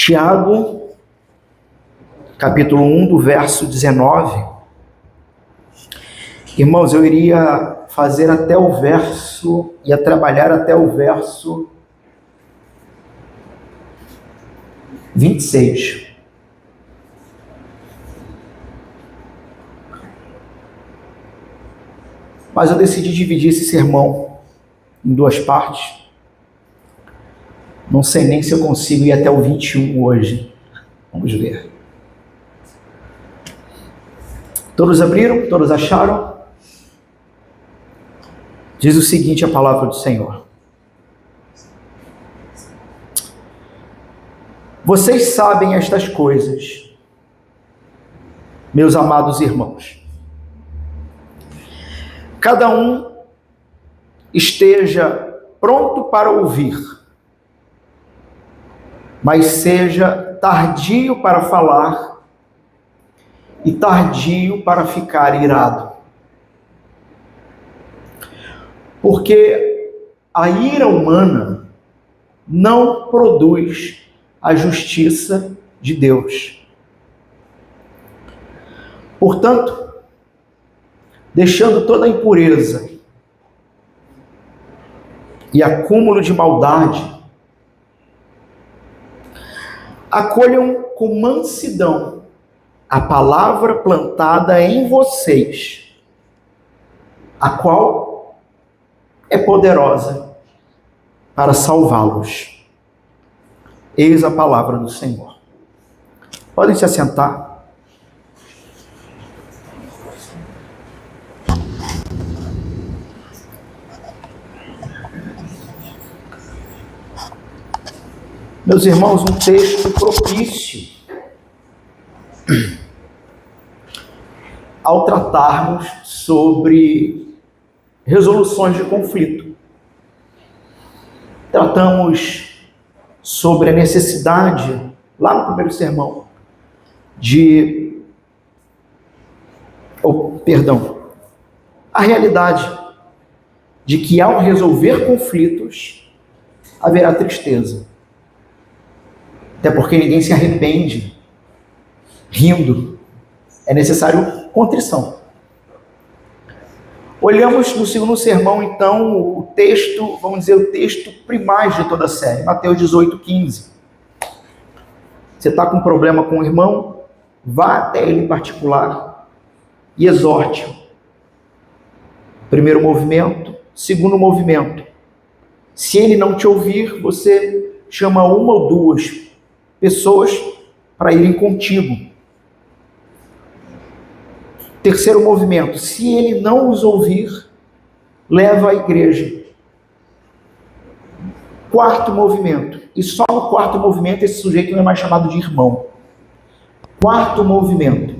Tiago, capítulo 1, do verso 19. Irmãos, eu iria fazer até o verso, ia trabalhar até o verso 26. Mas eu decidi dividir esse sermão em duas partes. Não sei nem se eu consigo ir até o 21 hoje. Vamos ver. Todos abriram? Todos acharam? Diz o seguinte a palavra do Senhor. Vocês sabem estas coisas, meus amados irmãos. Cada um esteja pronto para ouvir, mas seja tardio para falar e tardio para ficar irado. Porque a ira humana não produz a justiça de Deus. Portanto, deixando toda a impureza e acúmulo de maldade, acolham com mansidão a palavra plantada em vocês, a qual é poderosa para salvá-los. Eis a palavra do Senhor. Podem se assentar. Meus irmãos, um texto propício ao tratarmos sobre resoluções de conflito. Tratamos sobre a necessidade, lá no primeiro sermão, a realidade de que ao resolver conflitos haverá tristeza. Até porque ninguém se arrepende rindo. É necessário contrição. Olhamos no segundo sermão, então, o texto, vamos dizer, o texto primário de toda a série, Mateus 18:15. Você está com problema com o irmão? Vá até ele em particular e exorte-o. Primeiro movimento. Segundo movimento. Se ele não te ouvir, você chama uma ou duas pessoas para irem contigo. Terceiro movimento, se ele não os ouvir, leva à igreja. Quarto movimento, e só no quarto movimento esse sujeito não é mais chamado de irmão. Quarto movimento,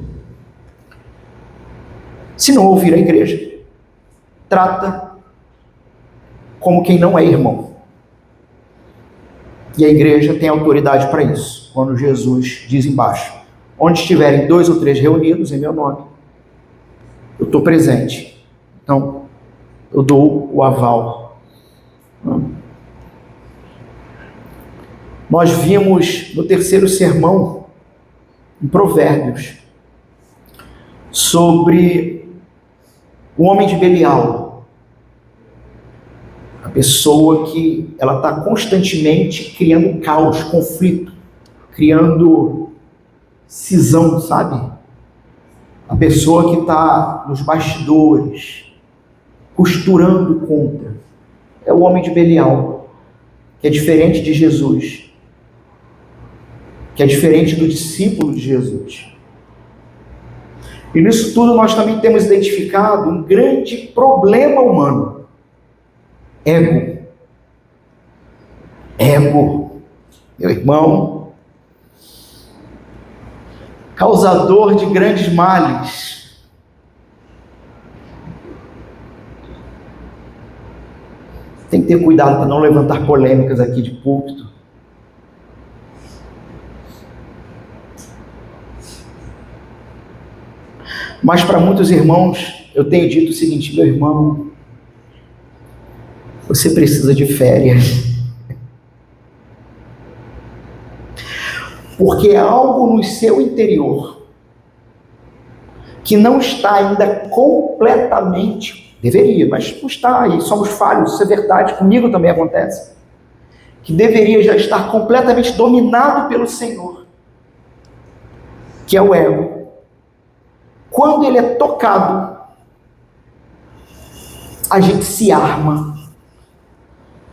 se não ouvir a igreja, trata como quem não é irmão. E a igreja tem autoridade para isso, quando Jesus diz embaixo, onde estiverem 2 ou 3 reunidos em meu nome, eu estou presente. Então, eu dou o aval. Nós vimos no terceiro sermão, em Provérbios, sobre o homem de Belial. A pessoa que ela está constantemente criando caos, conflito, criando cisão, sabe? A pessoa que está nos bastidores, costurando contra, é o homem de Belial, que é diferente de Jesus, que é diferente do discípulo de Jesus. E nisso tudo nós também temos identificado um grande problema humano: ego. Ego, meu irmão, causador de grandes males. Tem que ter cuidado para não levantar polêmicas aqui de púlpito. Mas para muitos irmãos, eu tenho dito o seguinte: meu irmão, você precisa de férias. porque é algo no seu interior que não está ainda completamente, deveria, mas não está, e somos falhos, isso é verdade, comigo também acontece, que deveria já estar completamente dominado pelo Senhor, que é o ego. Quando ele é tocado, a gente se arma,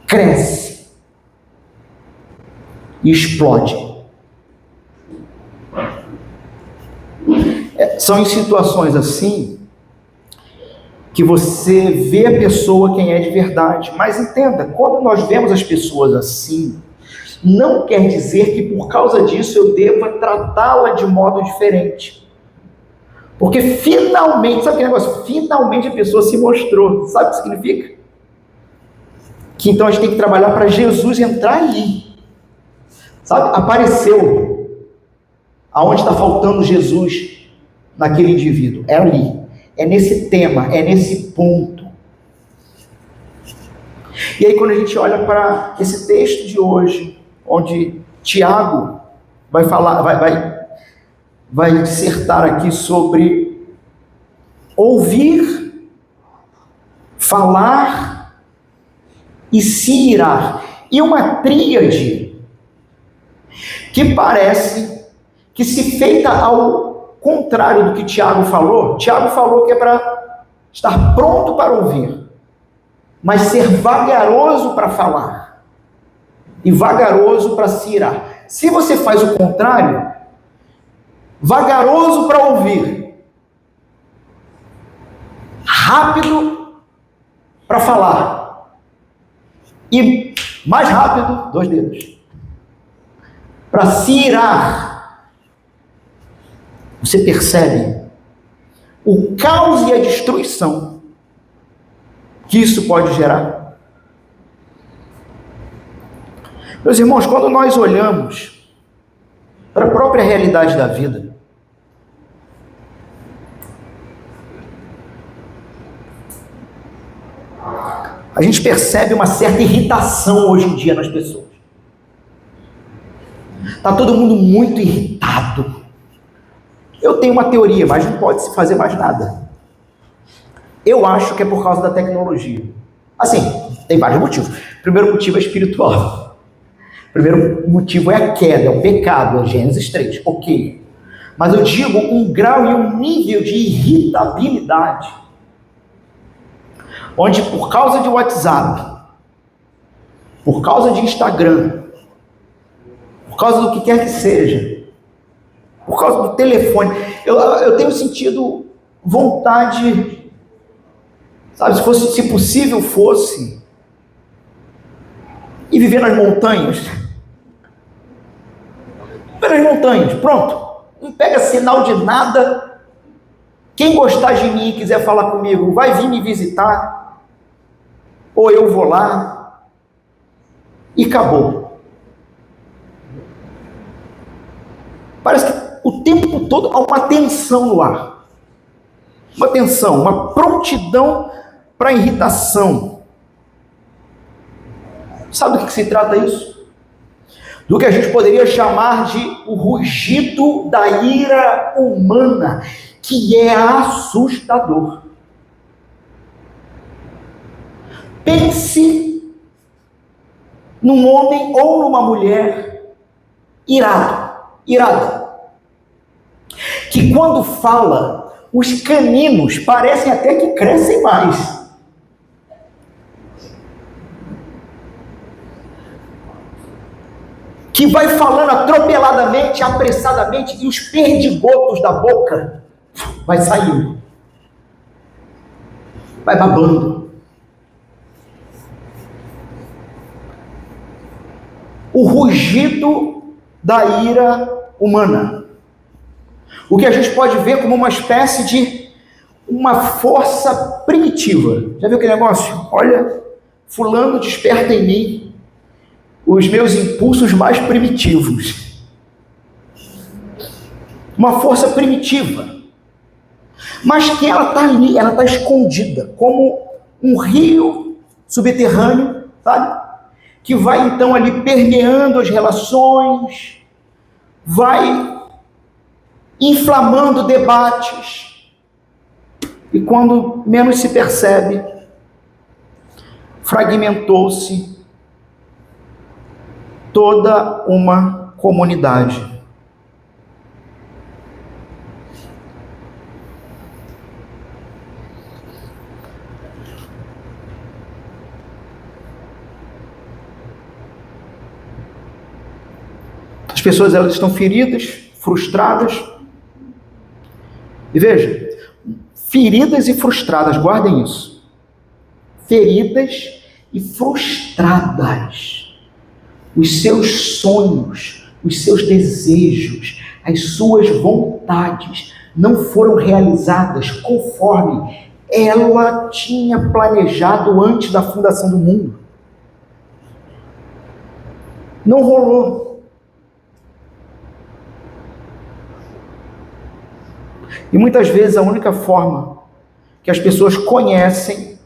cresce e explode. São em situações assim que você vê a pessoa quem é de verdade. Mas entenda, quando nós vemos as pessoas assim, não quer dizer que por causa disso eu deva tratá-la de modo diferente. Porque finalmente, sabe aquele negócio? Finalmente a pessoa se mostrou. Sabe o que significa? Que então a gente tem que trabalhar para Jesus entrar ali. Sabe? Apareceu. Aonde está faltando Jesus naquele indivíduo? É ali. É nesse tema, é nesse ponto. E aí quando a gente olha para esse texto de hoje, onde Tiago vai falar, vai dissertar aqui sobre ouvir, falar e se irar. E uma tríade que parece que, se feita ao contrário do que Tiago falou que é para estar pronto para ouvir, mas ser vagaroso para falar e vagaroso para se irar. Se você faz o contrário, vagaroso para ouvir, rápido para falar e mais rápido, 2 dedos, para se irar, você percebe o caos e a destruição que isso pode gerar? Meus irmãos, quando nós olhamos para a própria realidade da vida, a gente percebe uma certa irritação hoje em dia nas pessoas. Está todo mundo muito irritado. Eu tenho uma teoria, mas não pode se fazer mais nada. Eu acho que é por causa da tecnologia. Assim, tem vários motivos. O primeiro motivo é espiritual. O primeiro motivo é a queda, é o pecado, é Gênesis 3. Ok. Mas eu digo um grau e um nível de irritabilidade, onde por causa de WhatsApp, por causa de Instagram, por causa do que quer que seja, por causa do telefone, eu tenho sentido vontade, sabe, se possível fosse, e viver nas montanhas. Viver nas montanhas, pronto. Não pega sinal de nada. Quem gostar de mim e quiser falar comigo, vai vir me visitar, ou eu vou lá, e acabou. Parece que o tempo todo há uma tensão no ar. Uma tensão, uma prontidão para irritação. Sabe do que se trata isso? Do que a gente poderia chamar de o rugido da ira humana, que é assustador. Pense num homem ou numa mulher irado, que quando fala, os caninos parecem até que crescem mais. Que vai falando atropeladamente, apressadamente, e os perdigotos da boca vai saindo, vai babando. O rugido da ira humana, o que a gente pode ver como uma espécie de uma força primitiva. Já viu aquele negócio? Olha, fulano desperta em mim os meus impulsos mais primitivos. Uma força primitiva, mas que ela está ali, ela está escondida, como um rio subterrâneo, sabe? Que vai então ali permeando as relações, vai inflamando debates, e quando menos se percebe, fragmentou-se toda uma comunidade. As pessoas, elas estão feridas, frustradas. E veja, feridas e frustradas, guardem isso. Feridas e frustradas. Os seus sonhos, os seus desejos, as suas vontades não foram realizadas conforme ela tinha planejado antes da fundação do mundo. Não rolou. E muitas vezes a única forma que as pessoas conhecem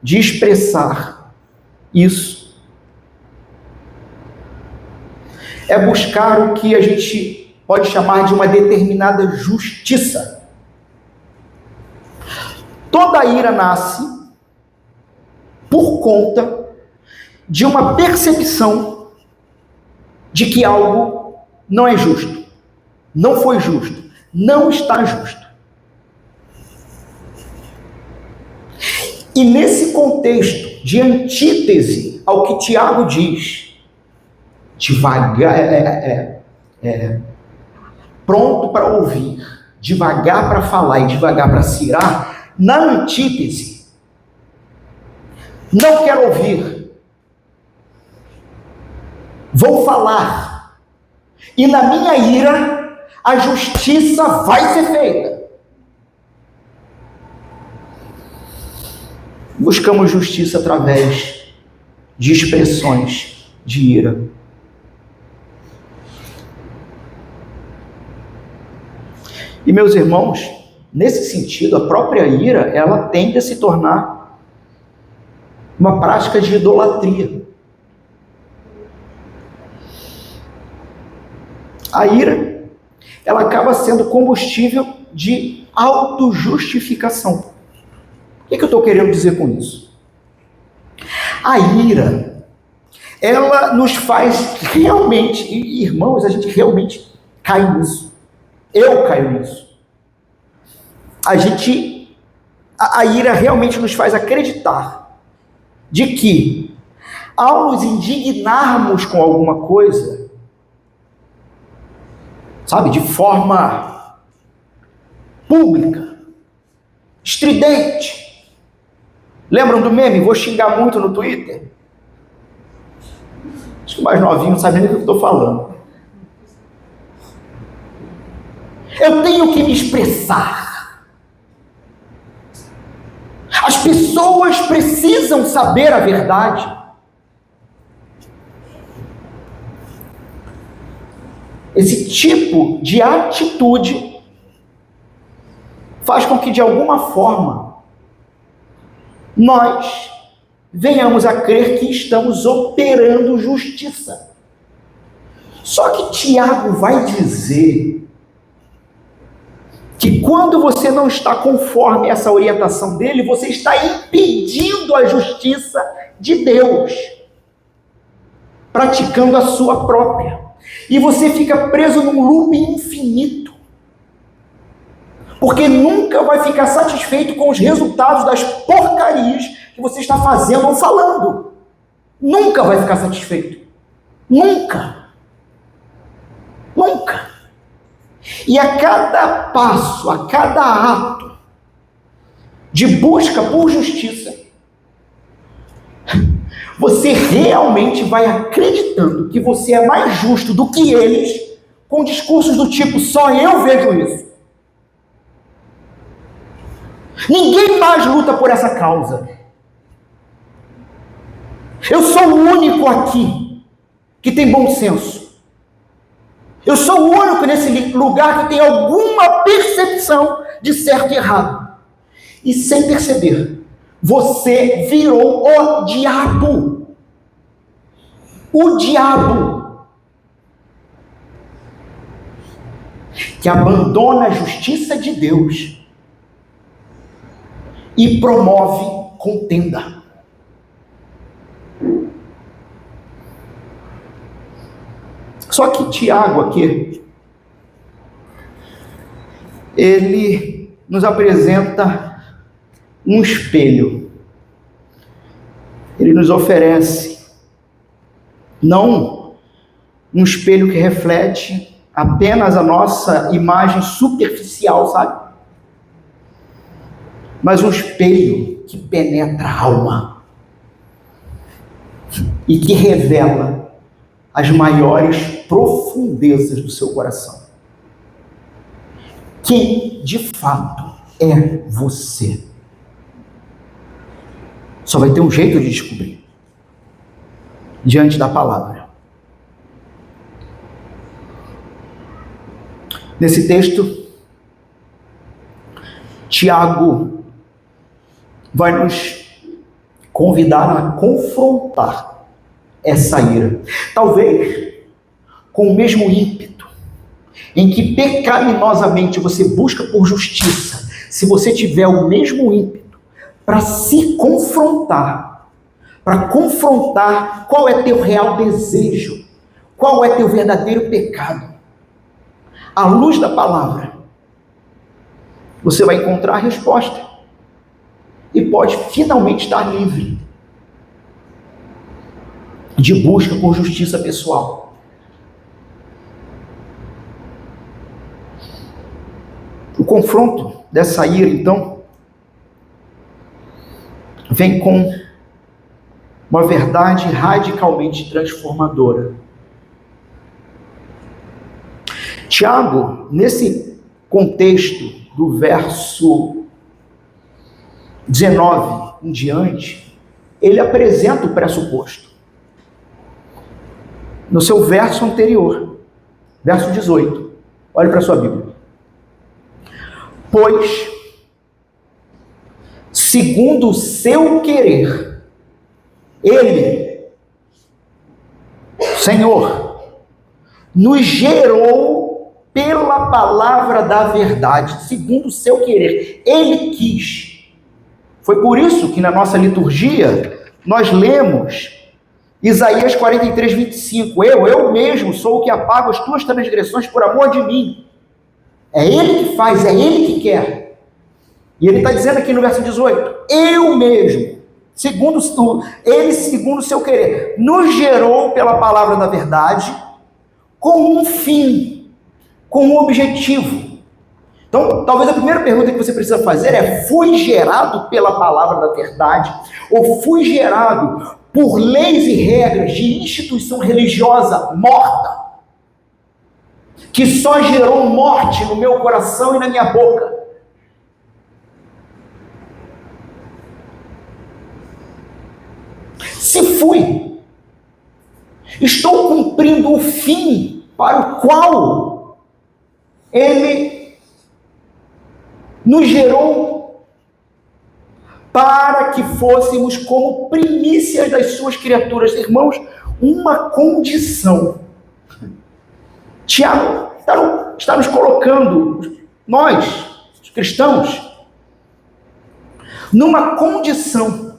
de expressar isso é buscar o que a gente pode chamar de uma determinada justiça. Toda ira nasce por conta de uma percepção de que algo não é justo, não foi justo, não está justo. E nesse contexto de antítese ao que Tiago diz, devagar, pronto para ouvir, devagar para falar e devagar para se irar, na antítese, não quero ouvir, vou falar, e na minha ira, a justiça vai ser feita. Buscamos justiça através de expressões de ira. E meus irmãos, nesse sentido, a própria ira, ela tende a se tornar uma prática de idolatria. A ira, ela acaba sendo combustível de autojustificação. O que eu estou querendo dizer com isso? A ira, ela nos faz realmente, e irmãos, a gente realmente cai nisso. Eu caio nisso. A ira realmente nos faz acreditar de que, ao nos indignarmos com alguma coisa, sabe, de forma pública, estridente. Lembram do meme? Vou xingar muito no Twitter. Acho que o mais novinho não sabe nem do que eu estou falando. Eu tenho que me expressar. As pessoas precisam saber a verdade. Esse tipo de atitude faz com que, de alguma forma, nós venhamos a crer que estamos operando justiça. Só que Tiago vai dizer que quando você não está conforme essa orientação dele, você está impedindo a justiça de Deus, praticando a sua própria. E você fica preso num loop infinito, porque nunca vai ficar satisfeito com os resultados das porcarias que você está fazendo ou falando. Nunca vai ficar satisfeito. Nunca. Nunca. E a cada passo, a cada ato de busca por justiça, você realmente vai acreditando que você é mais justo do que eles, com discursos do tipo, só eu vejo isso. Ninguém mais luta por essa causa. Eu sou o único aqui que tem bom senso. Eu sou o único nesse lugar que tem alguma percepção de certo e errado. E sem perceber, você virou o diabo. O diabo. que abandona a justiça de Deus e promove contenda. Só que Tiago aqui, ele nos apresenta um espelho. Ele nos oferece não um espelho que reflete apenas a nossa imagem superficial, sabe? Mas um espelho que penetra a alma e que revela as maiores profundezas do seu coração. Quem de fato é você? Só vai ter um jeito de descobrir diante da palavra. Nesse texto, Tiago vai nos convidar a confrontar essa ira. Talvez com o mesmo ímpeto em que pecaminosamente você busca por justiça, se você tiver o mesmo ímpeto para se confrontar, para confrontar qual é teu real desejo, qual é teu verdadeiro pecado, à luz da palavra, você vai encontrar a resposta e pode finalmente estar livre de busca por justiça pessoal. O confronto dessa ira, então, vem com uma verdade radicalmente transformadora. Tiago, nesse contexto do verso 19 em diante, ele apresenta o pressuposto. No seu verso anterior, verso 18, olhe para a sua Bíblia. Pois, segundo o seu querer, Ele, Senhor, nos gerou pela palavra da verdade, segundo o seu querer. Ele quis. Foi por isso que na nossa liturgia nós lemos Isaías 43, 25. Eu mesmo sou o que apago as tuas transgressões por amor de mim. É Ele que faz, é Ele que quer. E Ele está dizendo aqui no verso 18, eu mesmo, segundo o seu querer, nos gerou pela palavra da verdade, com um fim, com um objetivo. Então, talvez a primeira pergunta que você precisa fazer é: fui gerado pela palavra da verdade? Ou fui gerado por leis e regras de instituição religiosa morta, que só gerou morte no meu coração e na minha boca? Se fui, estou cumprindo o fim para o qual Ele nos gerou, para que fôssemos como primícias das suas criaturas. Irmãos, uma condição. Tiago está nos colocando, nós, os cristãos, numa condição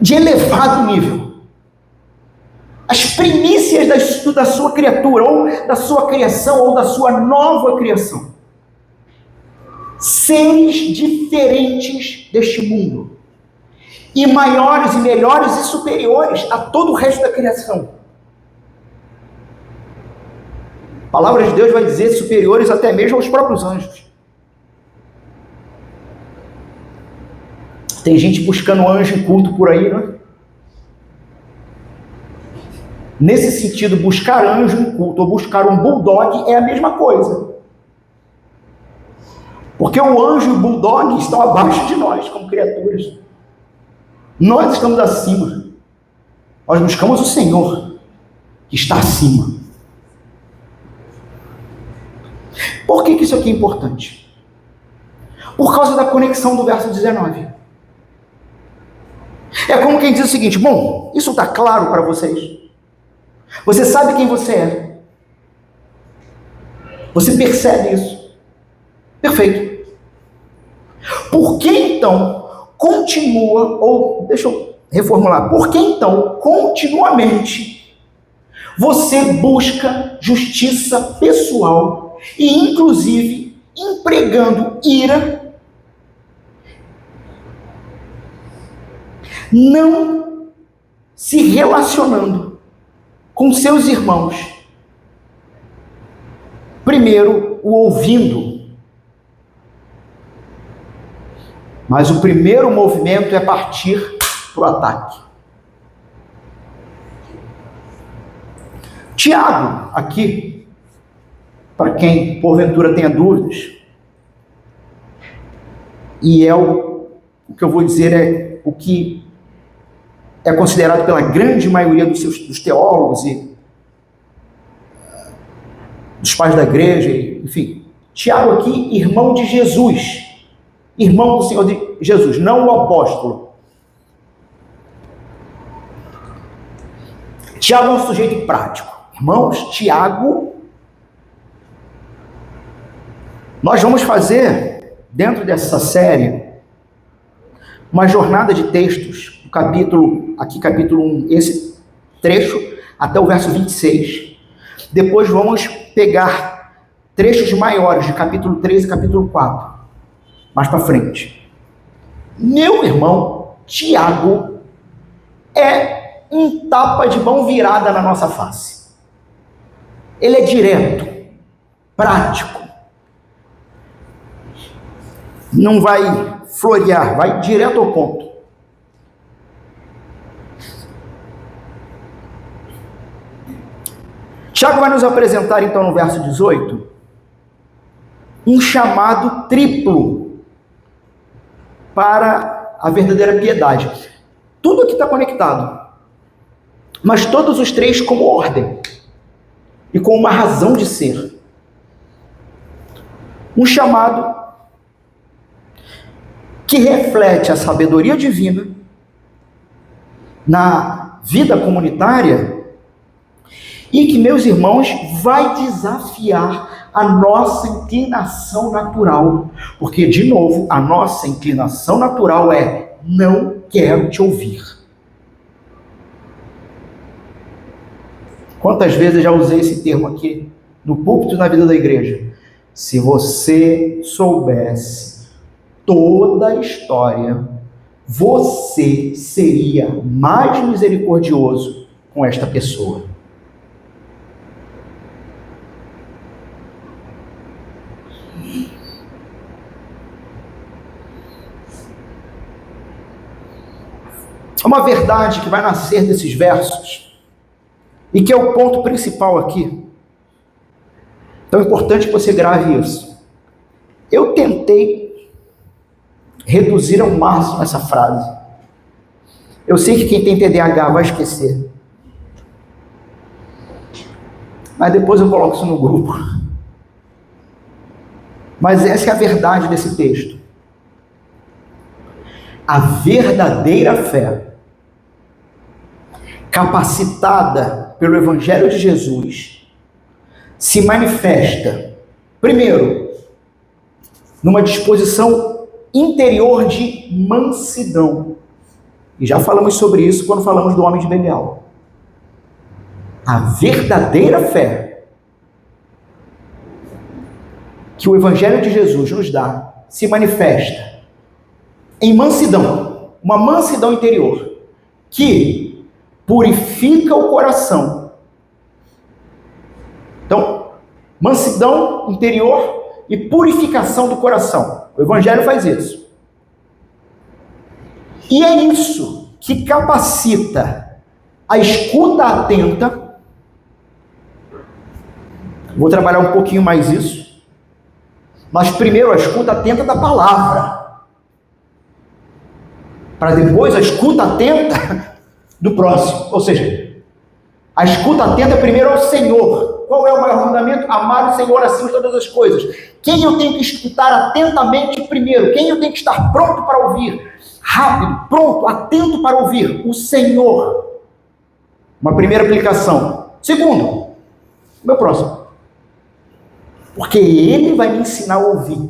de elevado nível. As primícias da sua criatura, ou da sua criação, ou da sua nova criação. Seres diferentes deste mundo. E maiores, e melhores, e superiores a todo o resto da criação. A palavra de Deus vai dizer superiores até mesmo aos próprios anjos. Tem gente buscando anjo em culto por aí, não é? Nesse sentido, buscar anjo em culto ou buscar um bulldog é a mesma coisa. Porque o anjo e o bulldog estão abaixo de nós, como criaturas. Nós estamos acima. Nós buscamos o Senhor, que está acima. Por que isso aqui é importante? Por causa da conexão do verso 19. É como quem diz o seguinte: bom, isso está claro para vocês? Você sabe quem você é. Você percebe isso? Perfeito. Por que então continua, ou deixa eu reformular, por que então continuamente você busca justiça pessoal e inclusive empregando ira, não se relacionando com seus irmãos? Primeiro, o ouvindo. Mas o primeiro movimento é partir para o ataque. Tiago, aqui, para quem porventura tenha dúvidas, e o que eu vou dizer é o que é considerado pela grande maioria dos teólogos e dos pais da igreja, enfim. Tiago aqui, irmão de Jesus, irmão do Senhor de Jesus, não o apóstolo. Tiago é um sujeito prático. Irmãos, Tiago, nós vamos fazer, dentro dessa série, uma jornada de textos, capítulo 1, esse trecho, até o verso 26. Depois vamos pegar trechos maiores, de capítulo 3 e capítulo 4, mais para frente. Meu irmão, Tiago é um tapa de mão virada na nossa face. Ele é direto, prático, não vai florear, vai direto ao ponto. Tiago vai nos apresentar então no verso 18 um chamado triplo para a verdadeira piedade. Tudo aqui está conectado, mas todos os três como ordem e com uma razão de ser. Um chamado que reflete a sabedoria divina na vida comunitária e que, meus irmãos, vai desafiar a nossa inclinação natural. Porque, de novo, a nossa inclinação natural é: não quero te ouvir. Quantas vezes eu já usei esse termo aqui no púlpito e na vida da igreja? Se você soubesse toda a história, você seria mais misericordioso com esta pessoa. Uma verdade que vai nascer desses versos, e que é o ponto principal aqui. Então é importante que você grave isso. Eu tentei reduzir ao máximo essa frase. Eu sei que quem tem TDAH vai esquecer. Mas depois eu coloco isso no grupo. Mas essa é a verdade desse texto. A verdadeira fé, capacitada pelo Evangelho de Jesus, se manifesta, primeiro, numa disposição interior de mansidão. E já falamos sobre isso quando falamos do homem de Belial. A verdadeira fé que o Evangelho de Jesus nos dá se manifesta em mansidão, uma mansidão interior, que purifica o coração. Então, mansidão interior e purificação do coração. O Evangelho faz isso. E é isso que capacita a escuta atenta. Vou trabalhar um pouquinho mais isso. Mas primeiro a escuta atenta da palavra, para depois a escuta atenta do próximo. Ou seja, a escuta atenta primeiro ao Senhor. Qual é o maior mandamento? Amar o Senhor acima de todas as coisas. Quem eu tenho que escutar atentamente primeiro? Quem eu tenho que estar pronto para ouvir? Rápido, pronto, atento para ouvir? O Senhor. Uma primeira aplicação. Segundo, meu próximo. Porque Ele vai me ensinar a ouvir.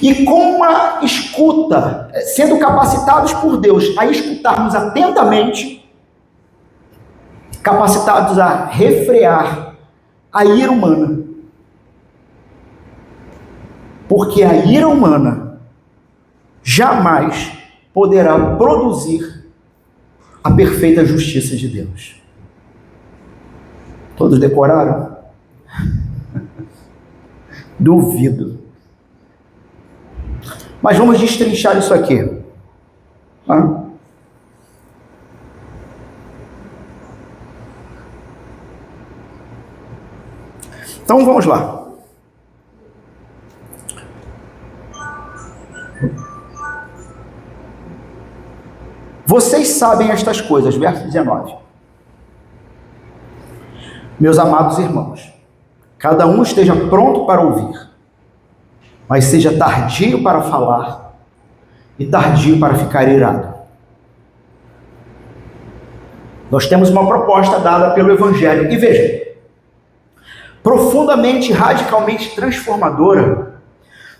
E com a escuta, sendo capacitados por Deus a escutarmos atentamente, capacitados a refrear a ira humana. Porque a ira humana jamais poderá produzir a perfeita justiça de Deus. Todos decoraram? Duvido. Mas vamos destrinchar isso aqui. Tá? Então vamos lá. Vocês sabem estas coisas, verso 19. Meus amados irmãos, cada um esteja pronto para ouvir, mas seja tardio para falar e tardio para ficar irado. Nós temos uma proposta dada pelo Evangelho, e veja, profundamente, radicalmente transformadora,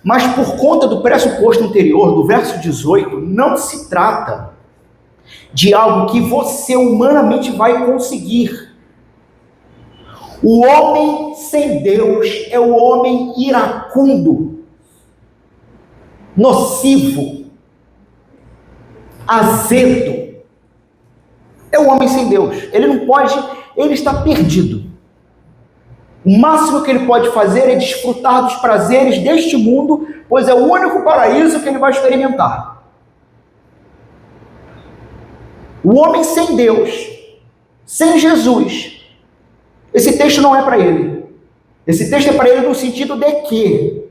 mas por conta do pressuposto anterior, do verso 18, não se trata de algo que você humanamente vai conseguir. O homem sem Deus é o homem iracundo, nocivo, azedo. É o homem sem Deus. Ele não pode, ele está perdido. O máximo que ele pode fazer é desfrutar dos prazeres deste mundo, pois é o único paraíso que ele vai experimentar. O homem sem Deus, sem Jesus, esse texto não é para ele. Esse texto é para ele no sentido de que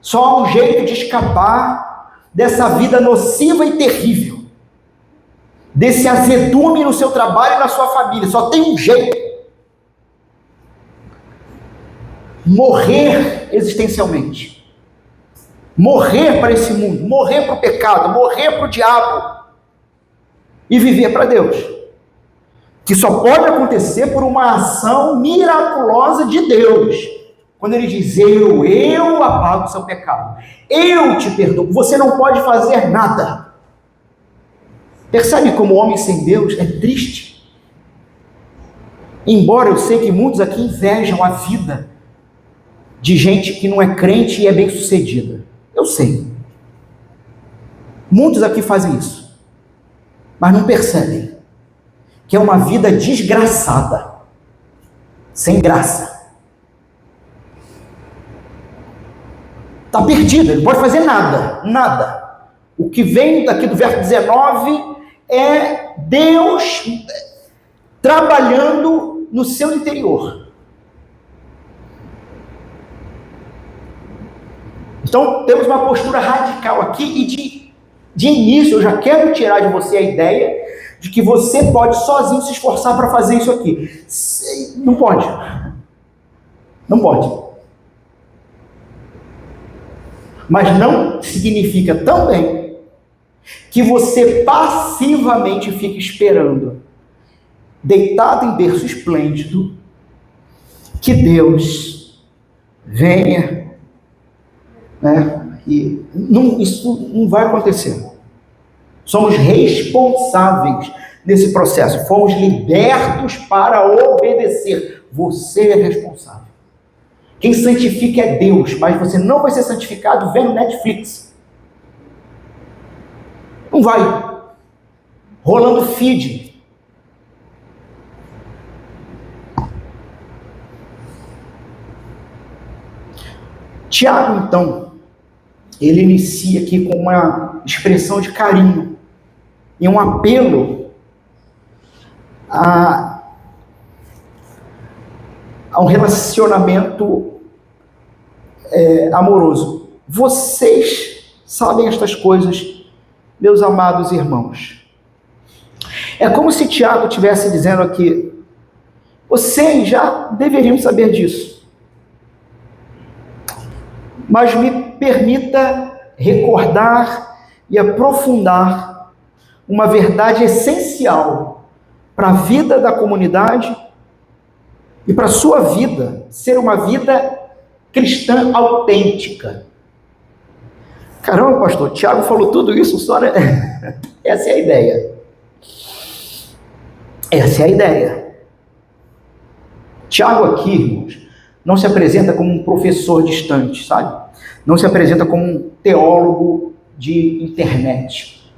só há um jeito de escapar dessa vida nociva e terrível, desse azedume no seu trabalho e na sua família. Só tem um jeito: morrer existencialmente, morrer para esse mundo, morrer para o pecado, morrer para o diabo e viver para Deus, que só pode acontecer por uma ação miraculosa de Deus. Quando ele diz, eu apago o seu pecado, eu te perdoo, você não pode fazer nada. Percebe como o homem sem Deus é triste? Embora eu sei que muitos aqui invejam a vida de gente que não é crente e é bem sucedida. Eu sei. Muitos aqui fazem isso, mas não percebem que é uma vida desgraçada, sem graça. Está perdido, ele não pode fazer nada, nada. O que vem daqui do verso 19 é Deus trabalhando no seu interior. Então, temos uma postura radical aqui e de início, eu já quero tirar de você a ideia de que você pode sozinho se esforçar para fazer isso aqui. Não pode. Não pode. Mas não significa também que você passivamente fique esperando, deitado em berço esplêndido, que Deus venha, né? E isso não vai acontecer. Somos responsáveis nesse processo. Fomos libertos para obedecer. Você é responsável. Quem santifica é Deus, mas você não vai ser santificado vendo Netflix. Não vai. Rolando feed. Tiago, então, ele inicia aqui com uma expressão de carinho e um apelo a um relacionamento amoroso. Vocês sabem estas coisas, meus amados irmãos. É como se Tiago estivesse dizendo aqui, vocês já deveriam saber disso. Mas me permita recordar e aprofundar uma verdade essencial para a vida da comunidade e para a sua vida ser uma vida cristã autêntica. Caramba, pastor, Tiago falou tudo isso só, né? Essa é a ideia. Essa é a ideia. Tiago aqui, irmãos, não se apresenta como um professor distante, sabe? Não se apresenta como um teólogo de internet.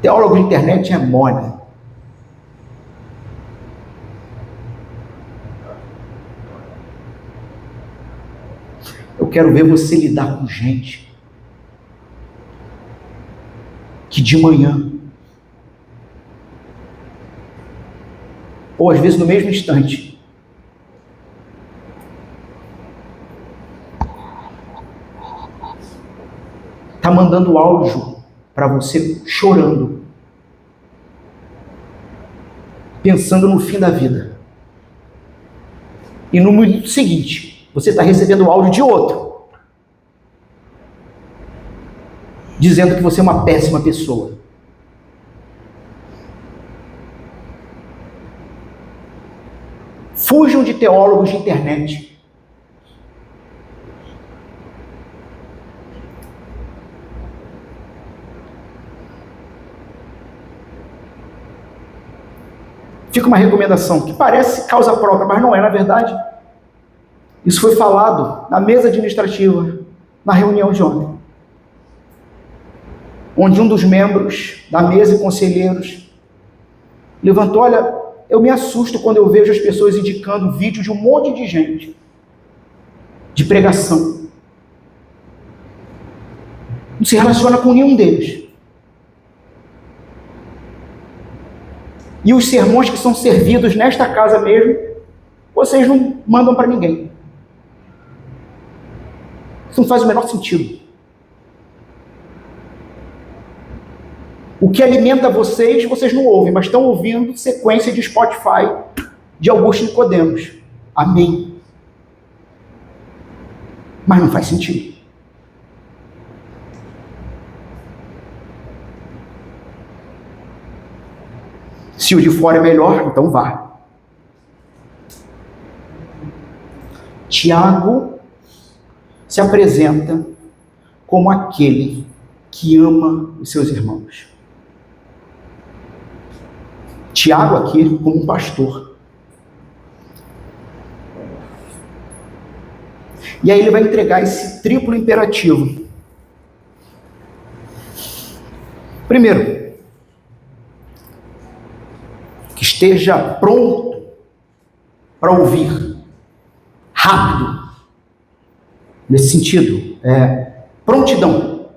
Teólogo de internet é mole. Eu quero ver você lidar com gente que de manhã, ou às vezes no mesmo instante, está mandando áudio para você chorando, pensando no fim da vida. E no minuto seguinte, você está recebendo o áudio de outro, dizendo que você é uma péssima pessoa. Fujam de teólogos de internet. Fica uma recomendação que parece causa própria, mas não é, na verdade. Isso foi falado na mesa administrativa, na reunião de ontem, onde um dos membros da mesa e conselheiros levantou: olha, eu me assusto quando eu vejo as pessoas indicando vídeo de um monte de gente, de pregação. Não se relaciona com nenhum deles. E os sermões que são servidos nesta casa mesmo, vocês não mandam para ninguém. Isso não faz o menor sentido. O que alimenta vocês, vocês não ouvem, mas estão ouvindo sequência de Spotify de Augusto Nicodemos. Amém. Mas não faz sentido. Se o de fora é melhor, então vá. Tiago se apresenta como aquele que ama os seus irmãos. Tiago aqui como um pastor. E aí ele vai entregar esse triplo imperativo. Primeiro, que esteja pronto para ouvir, rápido, nesse sentido, prontidão.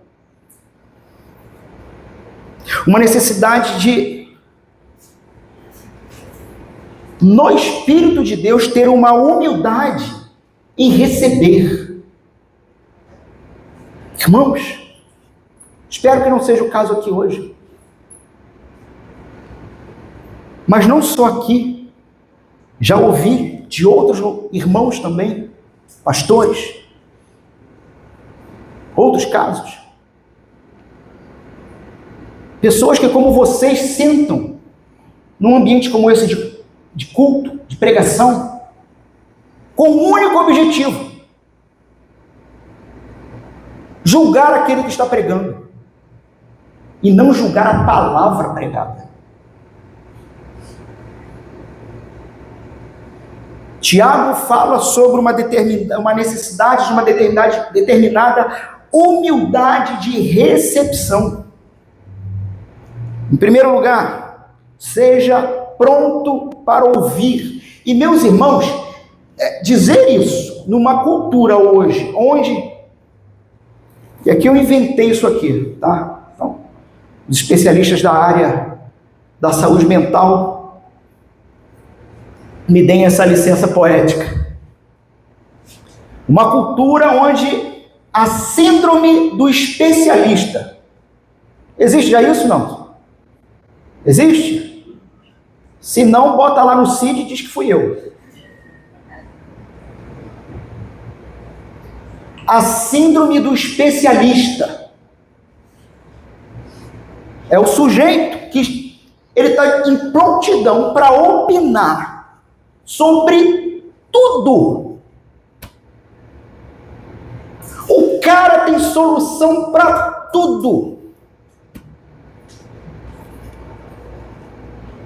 Uma necessidade de, no Espírito de Deus, ter uma humildade em receber. Irmãos, espero que não seja o caso aqui hoje. Mas não só aqui, já ouvi de outros irmãos também, pastores, outros casos. Pessoas que, como vocês, sentam num ambiente como esse de culto, de pregação, com um único objetivo: julgar aquele que está pregando, e não julgar a palavra pregada. Tiago fala sobre uma necessidade de uma determinada humildade de recepção. Em primeiro lugar, seja pronto para ouvir. E, meus irmãos, dizer isso numa cultura hoje, onde... E aqui eu inventei isso aqui, tá? Então, os especialistas da área da saúde mental me deem essa licença poética. Uma cultura onde a síndrome do especialista. Existe já isso, não? Existe? Se não, bota lá no CID e diz que fui eu. A síndrome do especialista. É o sujeito que ele está em prontidão para opinar sobre tudo. O cara tem solução para tudo.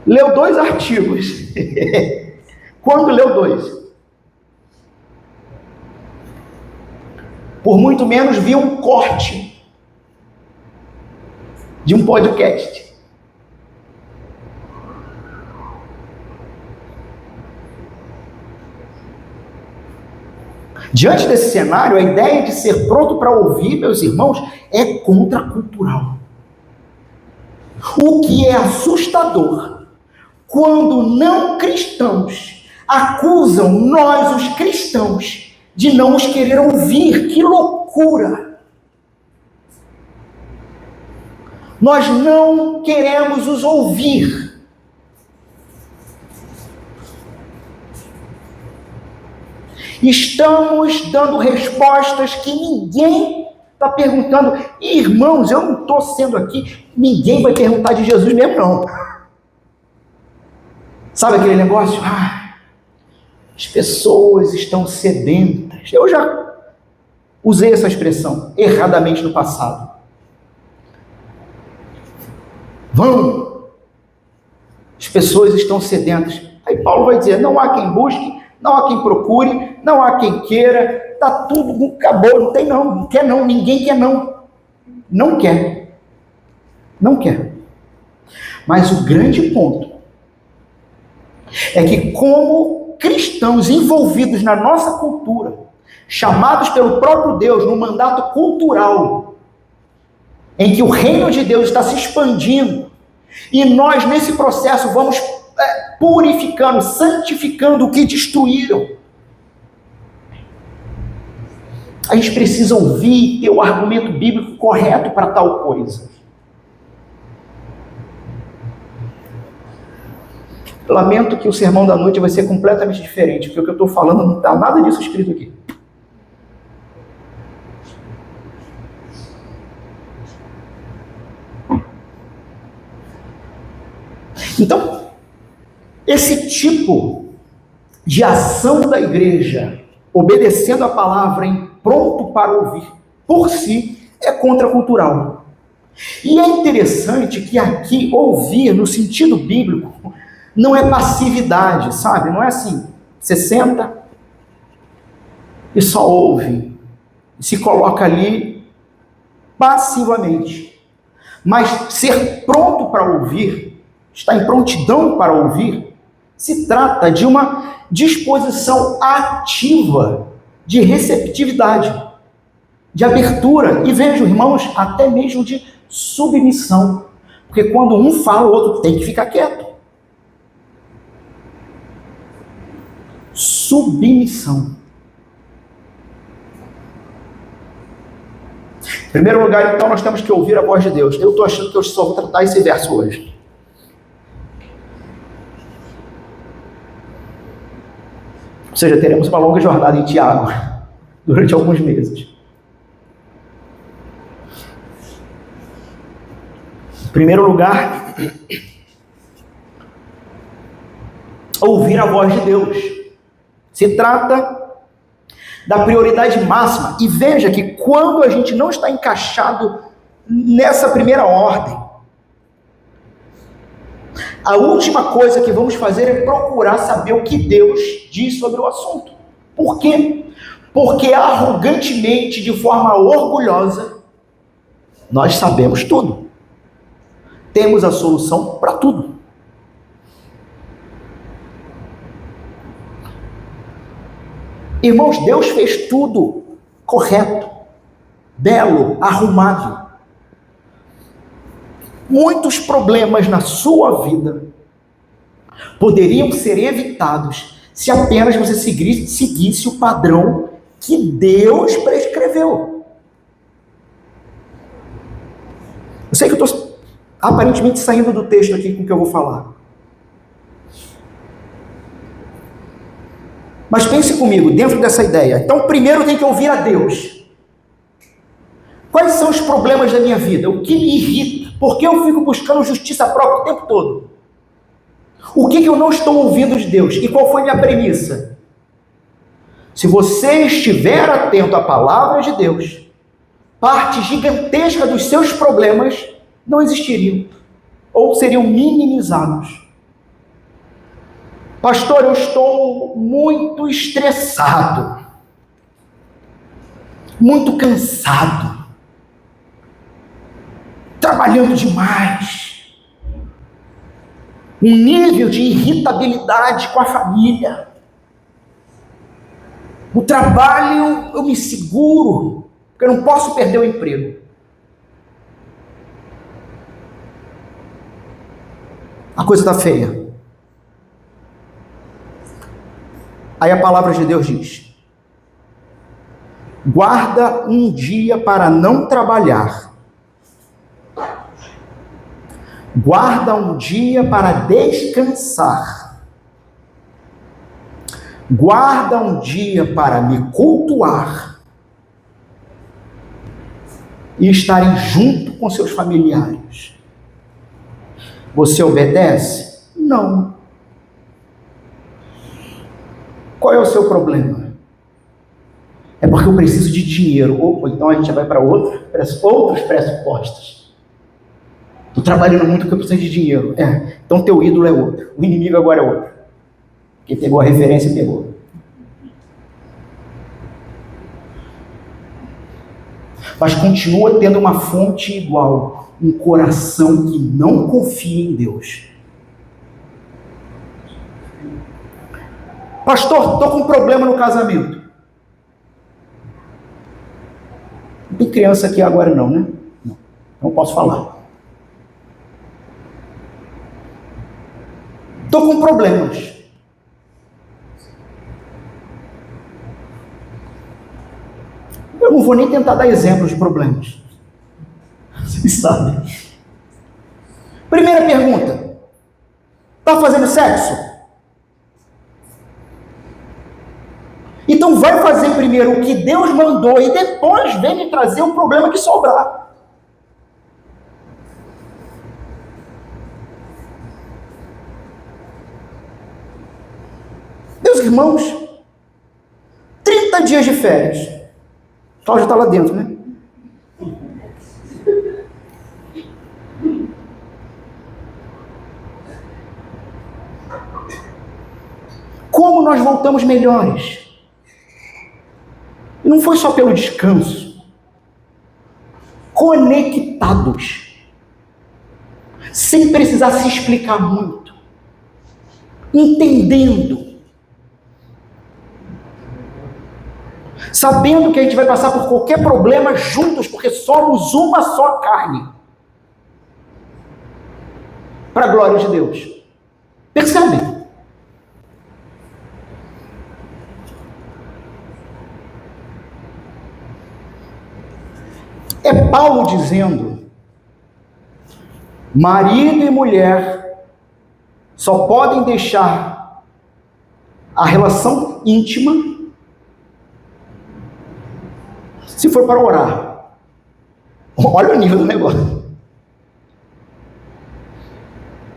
Leu 2 artigos. Quando leu 2? Por muito menos viu um corte de um podcast. Diante desse cenário, a ideia de ser pronto para ouvir, meus irmãos, é contracultural. O que é assustador, quando não cristãos acusam nós, os cristãos, de não os querer ouvir. Que loucura! Nós não queremos os ouvir. Estamos dando respostas que ninguém está perguntando. Irmãos, eu não estou sendo aqui, ninguém vai perguntar de Jesus mesmo, não. Sabe aquele negócio? As pessoas estão sedentas. Eu já usei essa expressão erradamente no passado. As pessoas estão sedentas. Aí Paulo vai dizer, não há quem busque, não há quem procure, não há quem queira, está tudo, acabou, não tem não quer não, ninguém quer não. Não quer. Mas o grande ponto é que, como cristãos envolvidos na nossa cultura, chamados pelo próprio Deus no mandato cultural, em que o reino de Deus está se expandindo, e nós nesse processo vamos purificando, santificando o que destruíram, a gente precisa ouvir e ter o argumento bíblico correto para tal coisa. Lamento que o sermão da noite vai ser completamente diferente, porque o que eu estou falando não está nada disso escrito aqui. Então, esse tipo de ação da igreja, obedecendo a palavra em pronto para ouvir, por si, é contracultural. E é interessante que aqui, ouvir, no sentido bíblico, não é passividade, sabe? Não é assim, você senta e só ouve, e se coloca ali passivamente. Mas ser pronto para ouvir, estar em prontidão para ouvir, se trata de uma disposição ativa de receptividade, de abertura, e vejo, irmãos, até mesmo de submissão, porque quando um fala, o outro tem que ficar quieto. Submissão. Em primeiro lugar, então, nós temos que ouvir a voz de Deus. Eu estou achando que eu só vou tratar esse verso hoje. Ou seja, teremos uma longa jornada em Tiago durante alguns meses. Em primeiro lugar, ouvir a voz de Deus. Se trata da prioridade máxima. E veja que quando a gente não está encaixado nessa primeira ordem, a última coisa que vamos fazer é procurar saber o que Deus diz sobre o assunto. Por quê? Porque arrogantemente, de forma orgulhosa, nós sabemos tudo. Temos a solução para tudo. Irmãos, Deus fez tudo correto, belo, arrumado. Muitos problemas na sua vida poderiam ser evitados se apenas você seguisse o padrão que Deus prescreveu. Eu sei que eu estou aparentemente saindo do texto aqui com o que eu vou falar. Mas pense comigo, dentro dessa ideia. Então, primeiro tem que ouvir a Deus. Quais são os problemas da minha vida? O que me irrita? Por que eu fico buscando justiça própria o tempo todo? O que eu não estou ouvindo de Deus? E qual foi minha premissa? Se você estiver atento à palavra de Deus, parte gigantesca dos seus problemas não existiriam, ou seriam minimizados. Pastor, eu estou muito estressado, muito cansado, trabalhando demais, um nível de irritabilidade com a família. O trabalho eu me seguro, porque eu não posso perder o emprego. A coisa está feia. Aí a palavra de Deus diz: guarda um dia para não trabalhar. Guarda um dia para descansar. Guarda um dia para me cultuar e estarem junto com seus familiares. Você obedece? Não. Qual é o seu problema? É porque eu preciso de dinheiro. Opa, então a gente vai para outros pressupostos. Estou trabalhando muito porque eu preciso de dinheiro. Então teu ídolo é outro. O inimigo agora é outro. Quem pegou a referência, pegou. Mas continua tendo uma fonte igual. Um coração que não confia em Deus. Pastor, estou com um problema no casamento. Não tem criança aqui agora não, né? Não posso falar. Estou com problemas. Eu não vou nem tentar dar exemplos de problemas. Vocês sabem. Primeira pergunta. Está fazendo sexo? Então vai fazer primeiro o que Deus mandou e depois vem me trazer o problema que sobrar. Meus irmãos, 30 dias de férias. Cláudia está lá dentro, né? Como nós voltamos melhores? E não foi só pelo descanso. Conectados. Sem precisar se explicar muito. Entendendo. Sabendo que a gente vai passar por qualquer problema juntos, porque somos uma só carne. Para a glória de Deus. Percebem? É Paulo dizendo: marido e mulher só podem deixar a relação íntima se for para orar. Olha o nível do negócio.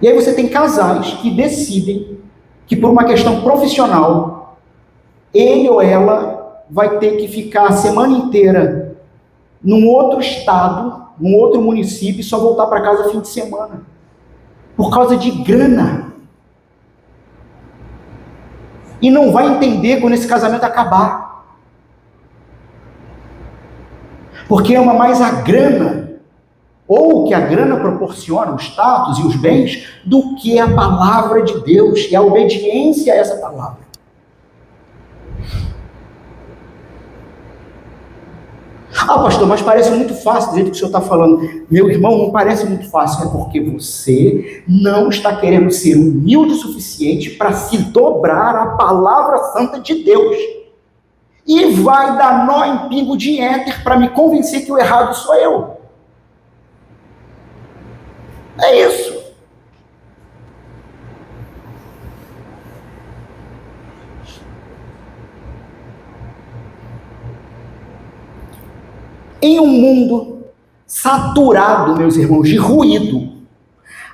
E aí você tem casais que decidem que por uma questão profissional, ele ou ela vai ter que ficar a semana inteira num outro estado, num outro município e só voltar para casa fim de semana. Por causa de grana. E não vai entender quando esse casamento acabar. Porque ama mais a grana, ou o que a grana proporciona, o status e os bens, do que a palavra de Deus e a obediência a essa palavra. Ah, pastor, mas parece muito fácil do jeito que o senhor está falando. Meu irmão, não parece muito fácil, é porque você não está querendo ser humilde o suficiente para se dobrar à palavra santa de Deus. E vai dar nó em pingo de éter para me convencer que o errado sou eu. É isso. Em um mundo saturado, meus irmãos, de ruído,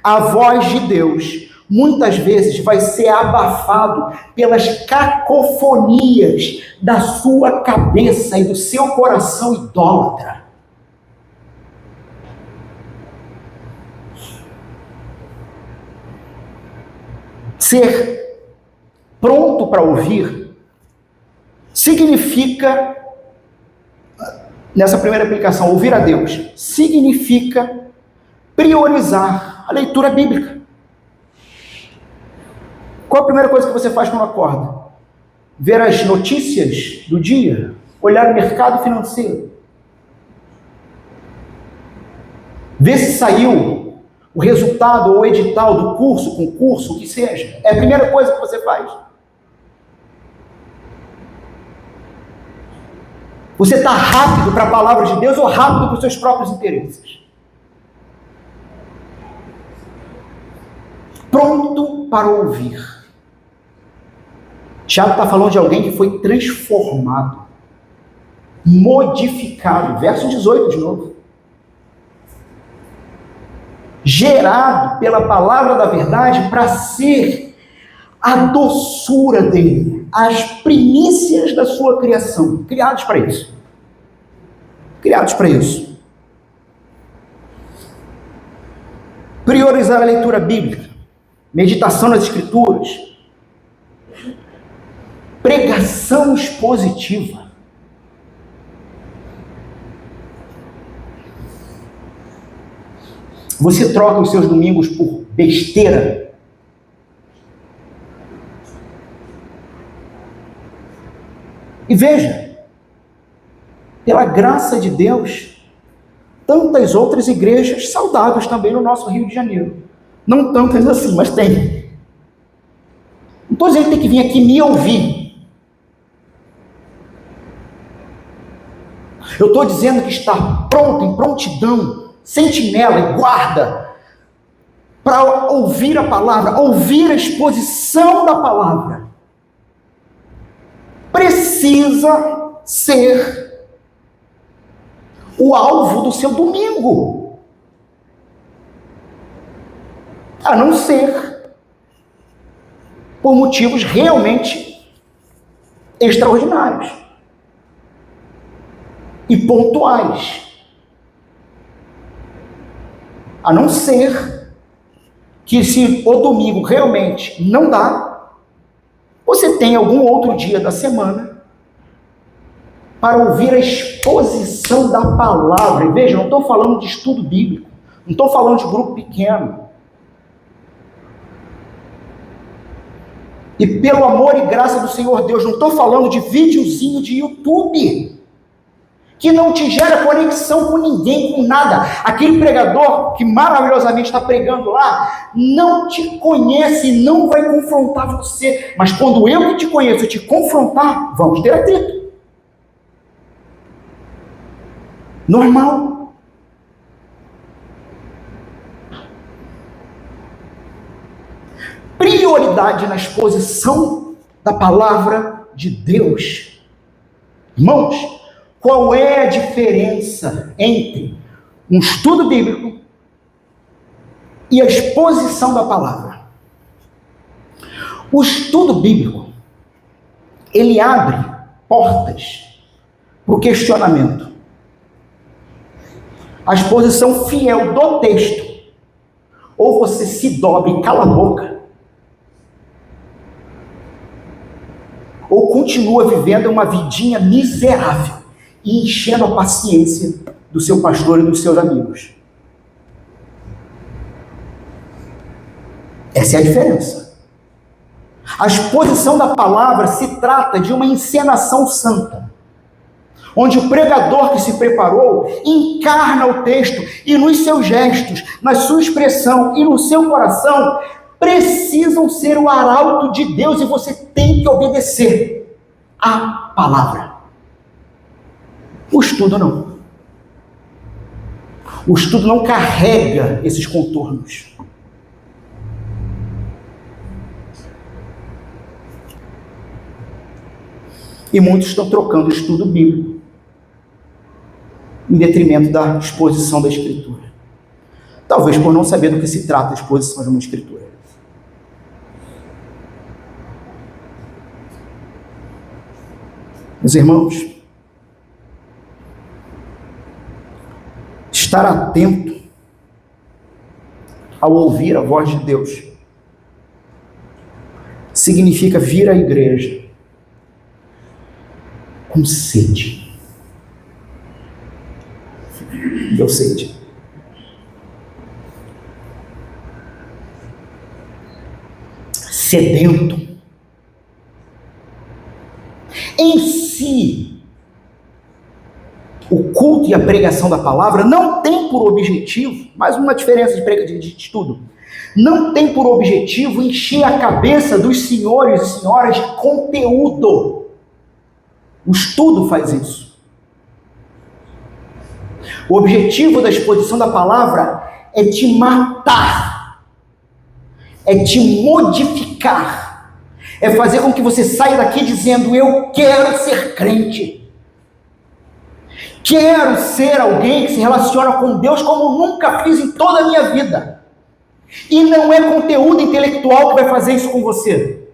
A voz de Deus muitas vezes vai ser abafado pelas cacofonias da sua cabeça e do seu coração idólatra. Ser pronto para ouvir significa, nessa primeira aplicação, ouvir a Deus, significa priorizar a leitura bíblica. Qual a primeira coisa que você faz quando acorda? Ver as notícias do dia? Olhar o mercado financeiro? Ver se saiu o resultado ou o edital do curso, concurso, o que seja. É a primeira coisa que você faz. Você está rápido para a palavra de Deus ou rápido para os seus próprios interesses? Pronto para ouvir. Tiago está falando de alguém que foi transformado, modificado. Verso 18 de novo. Gerado pela palavra da verdade para ser a doçura dele, as primícias da sua criação. Criados para isso. Criados para isso. Priorizar a leitura bíblica, meditação nas Escrituras, pregação expositiva. Você troca os seus domingos por besteira? E veja, pela graça de Deus, tantas outras igrejas saudáveis também no nosso Rio de Janeiro. Não tantas assim, mas tem. Não estou dizendo que tem que vir aqui me ouvir. Eu estou dizendo que está pronto, em prontidão, sentinela e guarda, para ouvir a palavra, ouvir a exposição da palavra. Precisa ser o alvo do seu domingo. A não ser por motivos realmente extraordinários e pontuais. A não ser que, se o domingo realmente não dá, você tem algum outro dia da semana para ouvir a exposição da palavra. E veja, não estou falando de estudo bíblico, não estou falando de grupo pequeno. E pelo amor e graça do Senhor Deus, não estou falando de videozinho de YouTube, que não te gera conexão com ninguém, com nada. Aquele pregador que maravilhosamente está pregando lá, não te conhece, não vai confrontar você. Mas quando eu que te conheço te confrontar, vamos ter atrito. Normal. Prioridade na exposição da palavra de Deus. Irmãos, qual é a diferença entre um estudo bíblico e a exposição da palavra? O estudo bíblico, ele abre portas para o questionamento. A exposição fiel do texto, ou você se dobra e cala a boca, ou continua vivendo uma vidinha miserável e enchendo a paciência do seu pastor e dos seus amigos. Essa é a diferença. A exposição da palavra se trata de uma encenação santa, onde o pregador que se preparou encarna o texto e nos seus gestos, na sua expressão e no seu coração, precisam ser o arauto de Deus e você tem que obedecer à palavra. O estudo não. O estudo não carrega esses contornos. E muitos estão trocando o estudo bíblico em detrimento da exposição da Escritura. Talvez por não saber do que se trata a exposição de uma escritura. Meus irmãos, estar atento ao ouvir a voz de Deus significa vir à igreja com sede. Deu sede. Sedento. Em si, o culto e a pregação da palavra não tem por objetivo, mais uma diferença de estudo, não tem por objetivo encher a cabeça dos senhores e senhoras de conteúdo. O estudo faz isso. O objetivo da exposição da palavra é te matar, é te modificar, é fazer com que você saia daqui dizendo: eu quero ser crente, quero ser alguém que se relaciona com Deus como nunca fiz em toda a minha vida. E não é conteúdo intelectual que vai fazer isso com você.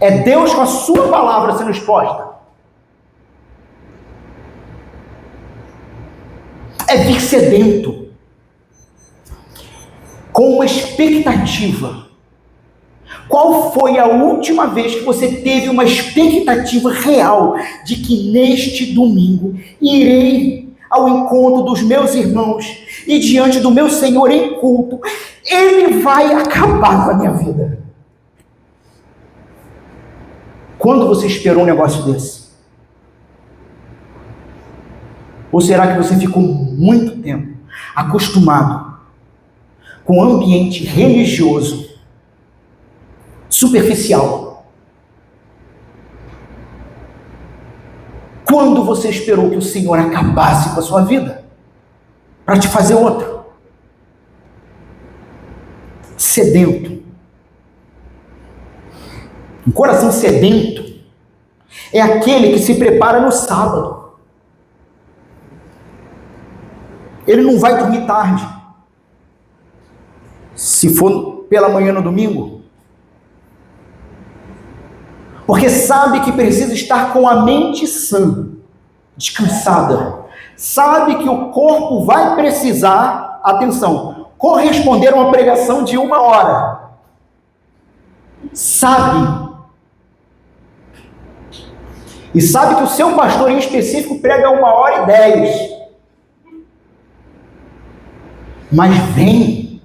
É Deus com a sua palavra sendo exposta. É vir sedento, com uma expectativa. Qual foi a última vez que você teve uma expectativa real de que neste domingo irei ao encontro dos meus irmãos e diante do meu Senhor em culto, Ele vai acabar com a minha vida? Quando você esperou um negócio desse? Ou será que você ficou muito tempo acostumado com um ambiente religioso superficial? Quando você esperou que o Senhor acabasse com a sua vida para te fazer outra? Sedento. Um coração sedento é aquele que se prepara no sábado. Ele não vai dormir tarde. Se for pela manhã no domingo, porque sabe que precisa estar com a mente sã, descansada. Sabe que o corpo vai precisar, atenção, corresponder a uma pregação de 1 hora. Sabe. E sabe que o seu pastor em específico prega 1h10. Mas vem.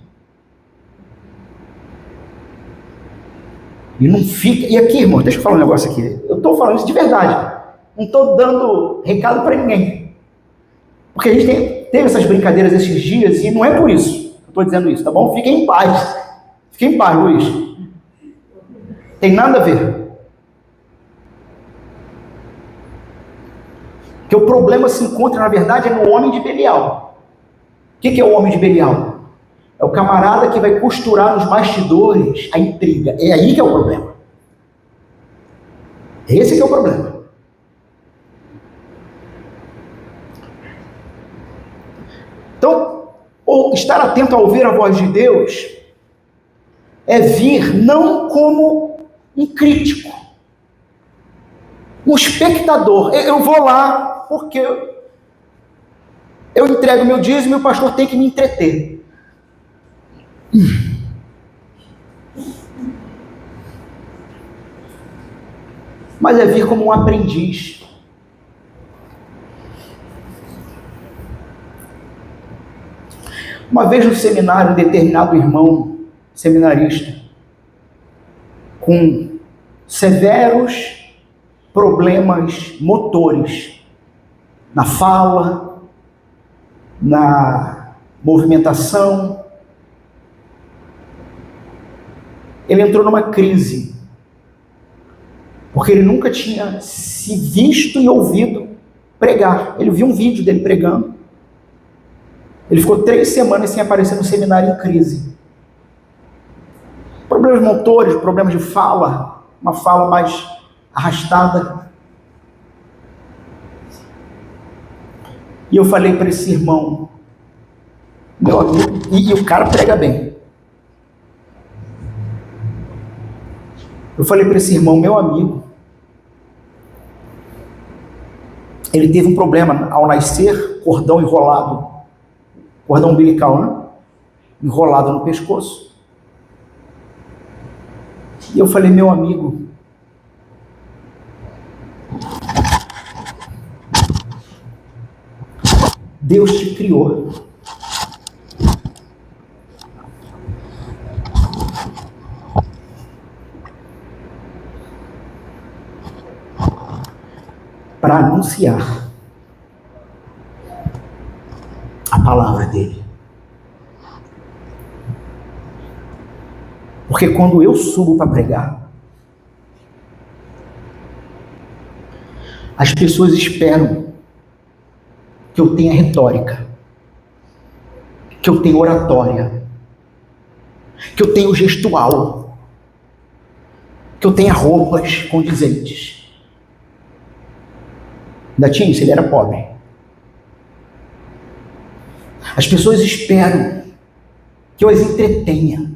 E não fica. E aqui, irmão, deixa eu falar um negócio aqui. Eu estou falando isso de verdade. Não estou dando recado para ninguém. Porque a gente teve essas brincadeiras esses dias e não é por isso que eu estou dizendo isso, tá bom? Fiquem em paz. Fiquem em paz, Luiz. Tem nada a ver. Porque o problema se encontra, na verdade, é no homem de Belial. O que é o homem de Belial? É o camarada que vai costurar nos bastidores a intriga. É aí que é o problema. Esse que é o problema. Então, estar atento a ouvir a voz de Deus é vir não como um crítico, um espectador. Eu vou lá porque eu entrego meu dízimo e o pastor tem que me entreter. Mas é vir como um aprendiz. Uma vez no seminário, um determinado irmão seminarista, com severos problemas motores, na fala, na movimentação, ele entrou numa crise, porque ele nunca tinha se visto e ouvido pregar. Ele viu um vídeo dele pregando, ele ficou 3 semanas sem aparecer no seminário em crise. Problemas motores, problemas de fala, uma fala mais arrastada. E eu falei para esse irmão, meu amigo, e o cara prega bem. Eu falei para esse irmão, meu amigo, ele teve um problema ao nascer, cordão enrolado, cordão umbilical, né? Enrolado no pescoço. E eu falei, meu amigo, Deus te criou. Para anunciar a palavra dele. Porque quando eu subo para pregar, as pessoas esperam que eu tenha retórica, que eu tenha oratória, que eu tenha gestual, que eu tenha roupas condizentes. Ainda tinha isso, ele era pobre. As pessoas esperam que eu as entretenha.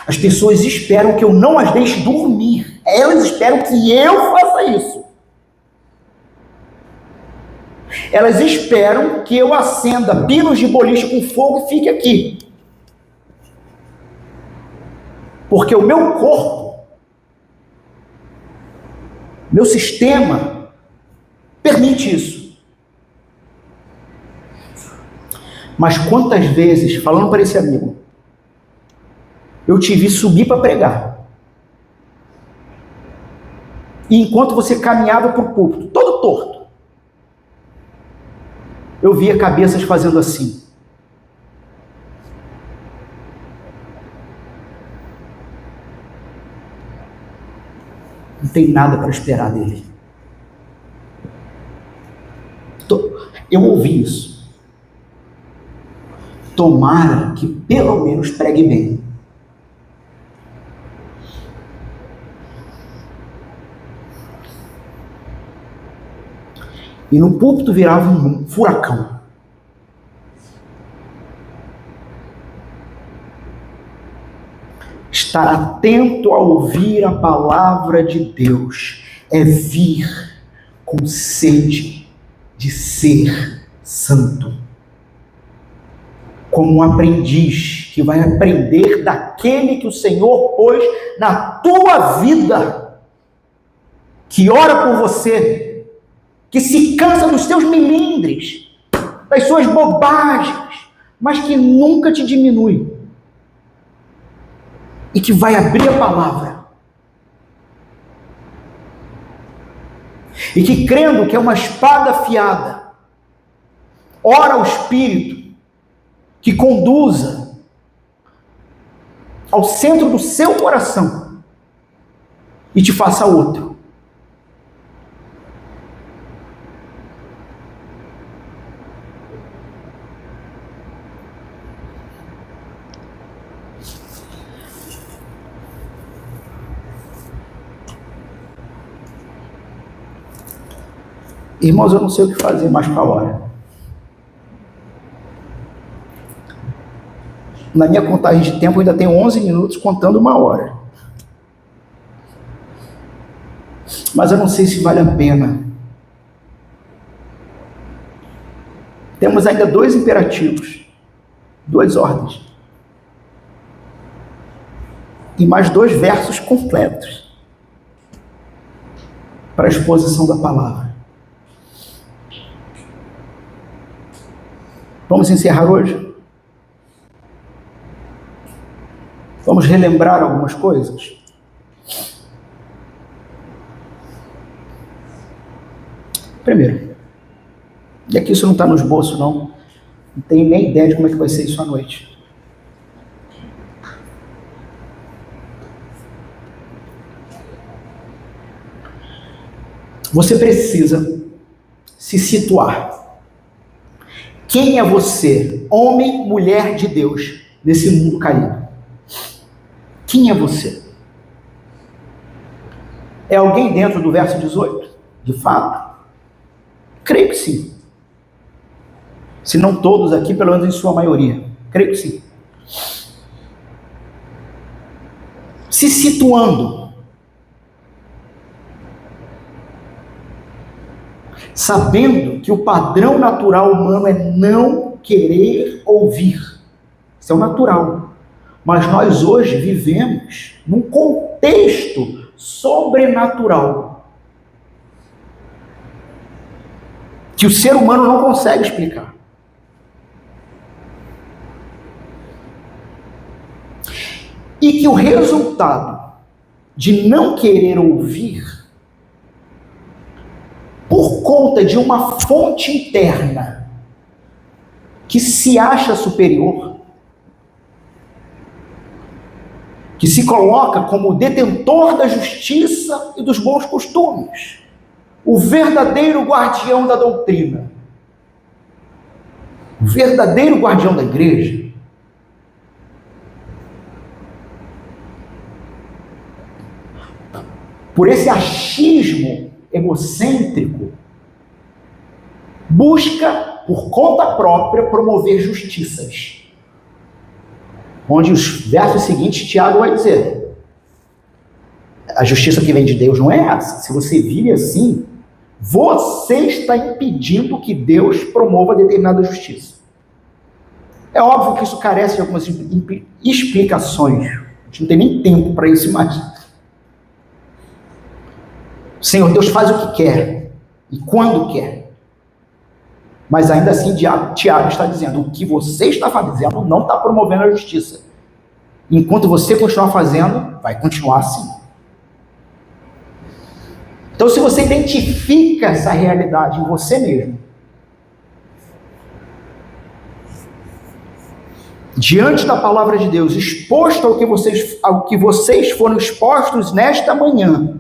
As pessoas esperam que eu não as deixe dormir. Elas esperam que eu faça isso. Elas esperam que eu acenda pinos de boliche com fogo e fique aqui. Porque o meu corpo, meu sistema, permite isso. Mas quantas vezes, falando para esse amigo, eu te vi subir para pregar. E enquanto você caminhava para o púlpito, todo torto, eu via cabeças fazendo assim. Não tem nada para esperar dele. Eu ouvi isso. Tomara que pelo menos pregue bem. E no púlpito virava um furacão. Estar atento a ouvir a palavra de Deus é vir com sede de ser santo. Como um aprendiz que vai aprender daquele que o Senhor pôs na tua vida, que ora por você, que se cansa dos seus melindres, das suas bobagens, mas que nunca te diminui, e que vai abrir a palavra, e que, crendo que é uma espada afiada, ora ao Espírito, que conduza ao centro do seu coração e te faça outro. Irmãos, eu não sei o que fazer mais com a hora. Na minha contagem de tempo, eu ainda tenho 11 minutos contando 1 hora. Mas eu não sei se vale a pena. Temos ainda 2 imperativos, 2 ordens. E mais 2 versos completos para a exposição da palavra. Vamos encerrar hoje? Vamos relembrar algumas coisas? Primeiro, e aqui isso não está no esboço, não tenho nem ideia de como é que vai ser isso à noite. Você precisa se situar. Quem é você, homem, mulher de Deus, nesse mundo caído? Quem é você? É alguém dentro do verso 18? De fato? Creio que sim. Se não todos aqui, pelo menos em sua maioria. Creio que sim. Se situando, sabendo que o padrão natural humano é não querer ouvir. Isso é o natural. Mas nós hoje vivemos num contexto sobrenatural que o ser humano não consegue explicar. E que o resultado de não querer ouvir, por conta de uma fonte interna que se acha superior, que se coloca como detentor da justiça e dos bons costumes, o verdadeiro guardião da doutrina, o verdadeiro guardião da igreja, por esse achismo egocêntrico, busca, por conta própria, promover justiças. Onde os versos seguintes, Tiago vai dizer: a justiça que vem de Deus não é essa. Se você vive assim, você está impedindo que Deus promova determinada justiça. É óbvio que isso carece de algumas explicações. A gente não tem nem tempo para isso mais. Senhor, Deus faz o que quer e quando quer. Mas ainda assim, Tiago está dizendo: o que você está fazendo não está promovendo a justiça. Enquanto você continuar fazendo, vai continuar assim. Então, se você identifica essa realidade em você mesmo, diante da palavra de Deus, exposto ao que vocês foram expostos nesta manhã,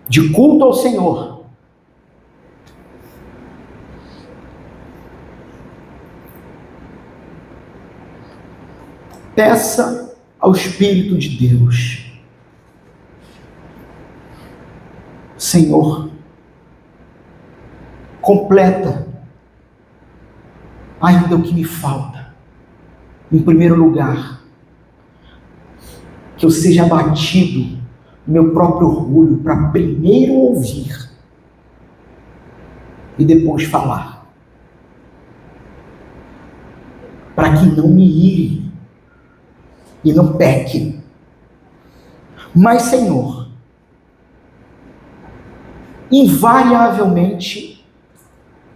de culto ao Senhor, peça ao Espírito de Deus: Senhor, completa ainda o que me falta. Em primeiro lugar, que eu seja abatido do meu próprio orgulho para primeiro ouvir e depois falar, para que não me ire e não peque. Mas, Senhor, invariavelmente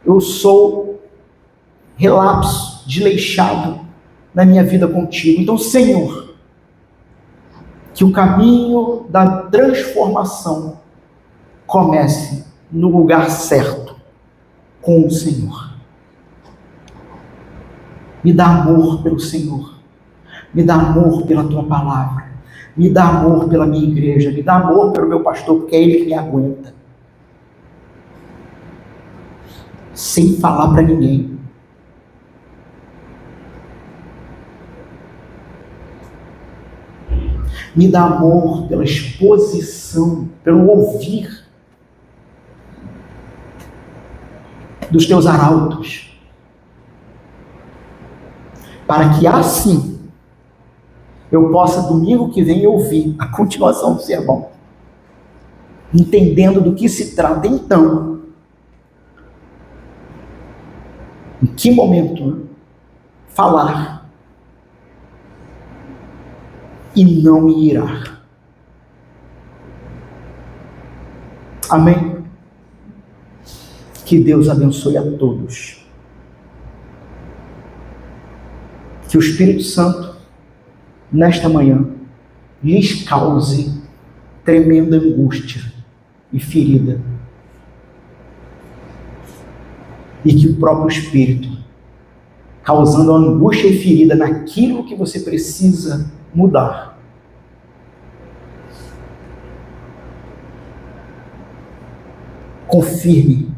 eu sou relapso, desleixado na minha vida contigo. Então, Senhor, que o caminho da transformação comece no lugar certo, com o Senhor. Me dá amor pelo Senhor, me dá amor pela tua palavra, me dá amor pela minha igreja, me dá amor pelo meu pastor, porque é ele que me aguenta. Sem falar para ninguém. Me dá amor pela exposição, pelo ouvir dos teus arautos, para que assim eu possa domingo que vem ouvir a continuação do sermão, entendendo do que se trata. Então, em que momento falar e não me irar. Amém? Que Deus abençoe a todos. Que o Espírito Santo, nesta manhã, lhes cause tremenda angústia e ferida. E que o próprio Espírito, causando angústia e ferida naquilo que você precisa mudar, confirme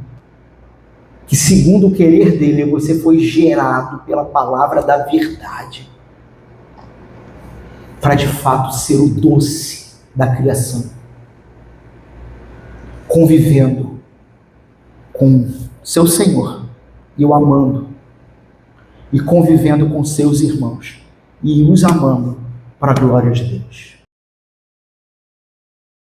que, segundo o querer dele, você foi gerado pela palavra da verdade, para de fato ser o doce da criação, convivendo com seu Senhor e o amando, e convivendo com seus irmãos, e os amando para a glória de Deus.